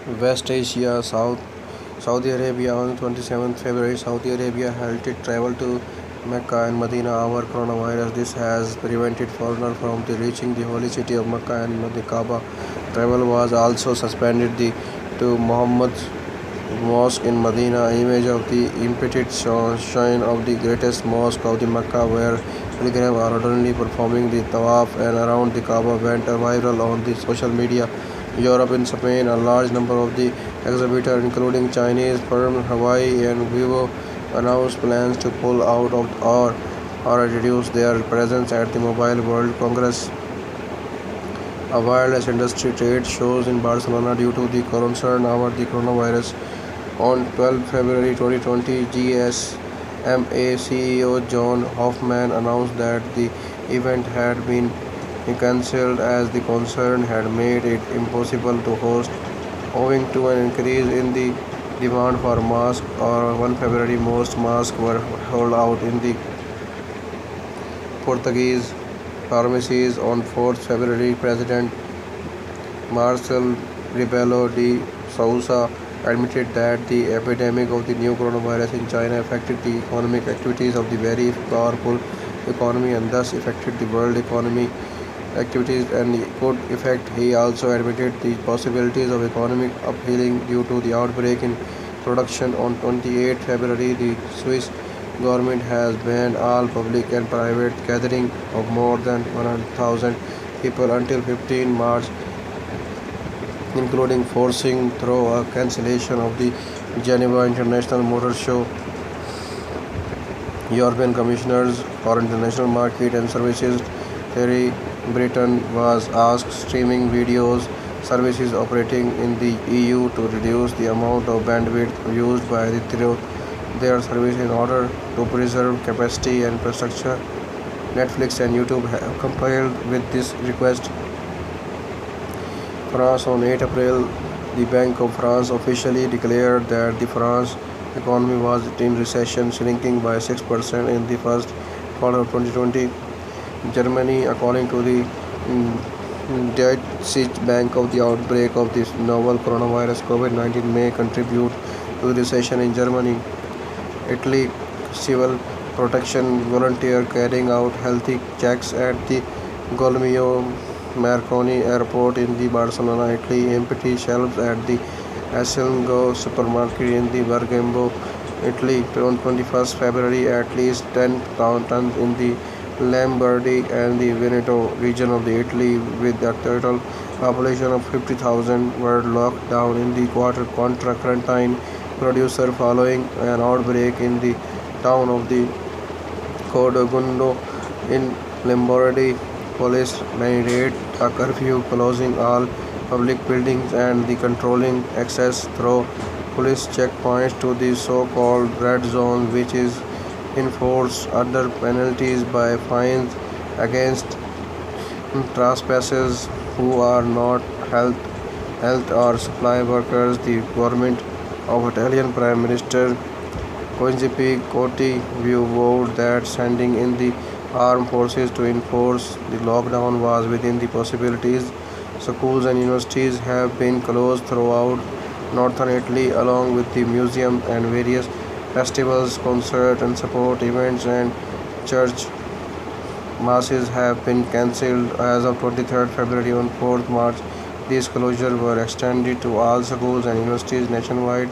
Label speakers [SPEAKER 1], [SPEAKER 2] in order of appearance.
[SPEAKER 1] West Asia, Saudi Arabia on 27th February. Saudi Arabia halted travel to Mecca and Medina over coronavirus. This has prevented foreigners from reaching the holy city of Mecca and the Kaaba. Travel was also suspended to Muhammad's mosque in Medina. Image of the impeded shrine of the greatest mosque of the Mecca, where pilgrims are ordinarily performing the tawaf and around the Kaaba, went viral on the social media. Europe and Spain, a large number of the exhibitors, including Chinese firms Huawei and Vivo, announced plans to pull out of or reduce their presence at the Mobile World Congress, a wireless industry trade shows in Barcelona due to the concern over the coronavirus. On 12 February 2020, GSMA CEO John Hoffman announced that the event had been cancelled as the concern had made it impossible to host owing to an increase in the demand for masks. On 1 February, most masks were held out in the Portuguese pharmacies. On 4th February, President Marcelo Rebelo de Sousa admitted that the epidemic of the new coronavirus in China affected the economic activities of the very powerful economy and thus affected the world economy activities and could affect. He also admitted the possibilities of economic upheaval due to the outbreak in production. On 28 February, the Swiss government has banned all public and private gatherings of more than 100,000 people until 15 March, including forcing through a cancellation of the Geneva International Motor Show. European Commissioners for International Market and Services Thierry Breton was asked streaming videos services operating in the EU to reduce the amount of bandwidth used by their service in order to preserve capacity and infrastructure. Netflix and YouTube have complied with this request. France on 8 April, the Bank of France officially declared that the France economy was in recession, shrinking by 6% in the first quarter of 2020. Germany, according to the Deutsche Bank, of the outbreak of this novel coronavirus COVID-19 may contribute to the recession in Germany. Italy, civil protection volunteer carrying out healthy checks at the Golmio Marconi airport in the Barcelona, Italy. Empty shelves at the Aselgo supermarket in the Bergamo, Italy. On 21st February, at least 10 towns in the Lombardy and the Veneto region of the Italy, with a total population of 50,000, were locked down in the quarantine producer following an outbreak in the town of the Codogundo in Lombardy. Police mandated a curfew, closing all public buildings and the controlling access through police checkpoints to the so-called red zone, which is enforce other penalties by fines against trespassers who are not health or supply workers. The government of Italian Prime Minister Giuseppe Conte vowed that sending in the armed forces to enforce the lockdown was within the possibilities. Schools and universities have been closed throughout northern Italy, along with the museums and various festivals, concerts, and support events, and church masses have been cancelled as of 23rd February. On 4th March, these closures were extended to all schools and universities nationwide.